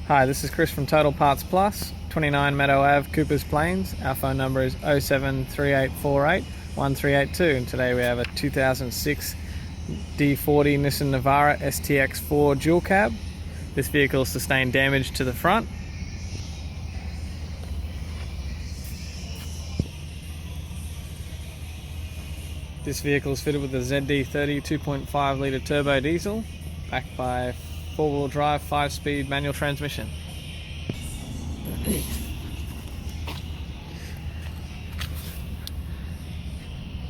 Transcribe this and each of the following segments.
Hi, this is Chris from Total Parts Plus, 29 Meadow Ave, Coopers Plains. Our phone number is 073848 1382, and today we have a 2006 D40 Nissan Navara ST-X 4 dual cab. This vehicle sustained damage to the front. This vehicle is fitted with a ZD30 2.5 litre turbo diesel, backed by 4-wheel drive 5-speed manual transmission.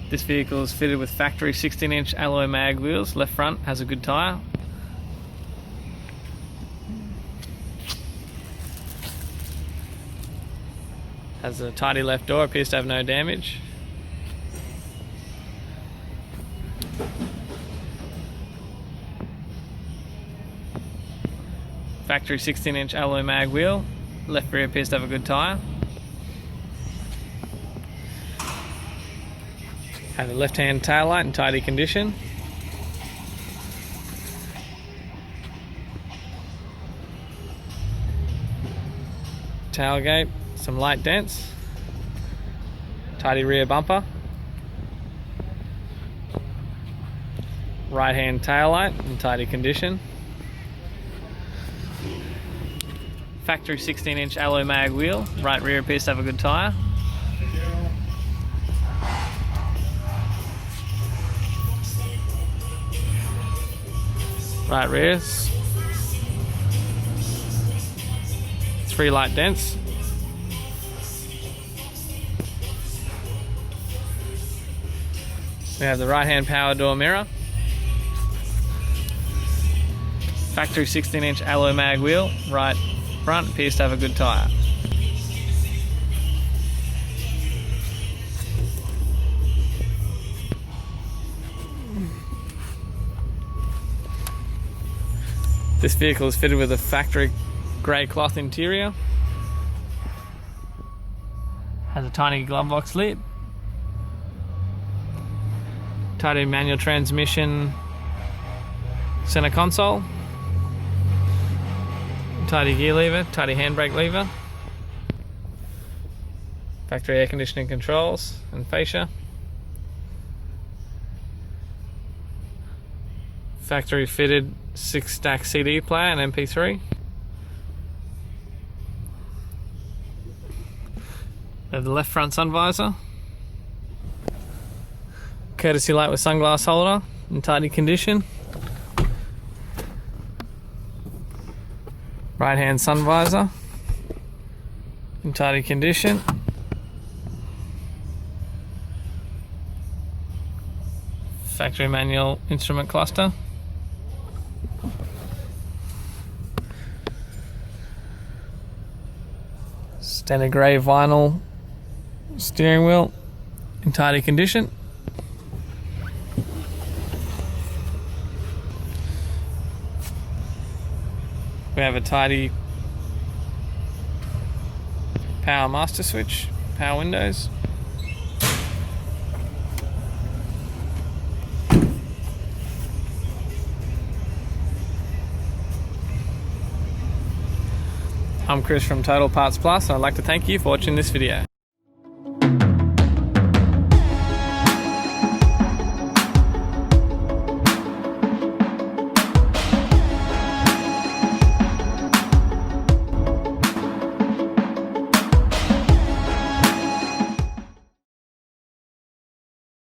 This vehicle is fitted with factory 16-inch alloy mag wheels. Left front has a good tyre. Has a tidy left door, appears to have no damage. Factory 16-inch alloy mag wheel. Left rear appears to have a good tyre. Have a left-hand tail light in tidy condition. Tailgate, some light dents. Tidy rear bumper. Right-hand tail light in tidy condition. Factory 16-inch alloy mag wheel. Right rear appears to have a good tyre. Right rears. 3 light dents. We have the right-hand power door mirror. Factory 16-inch alloy mag wheel. Right front appears to have a good tyre. This vehicle is fitted with a factory grey cloth interior. Has a tiny glove box lid. Tidy manual transmission center console. Tidy gear lever, tidy handbrake lever. Factory air conditioning controls and fascia. Factory fitted 6-stack CD player and MP3. The left front sun visor. Courtesy light with sunglass holder in tidy condition. Right hand sun visor in tidy condition. Factory manual instrument cluster. Standard grey vinyl steering wheel in tidy condition. We have a tidy power master switch, power windows. I'm Chris from Total Parts Plus, and I'd like to thank you for watching this video.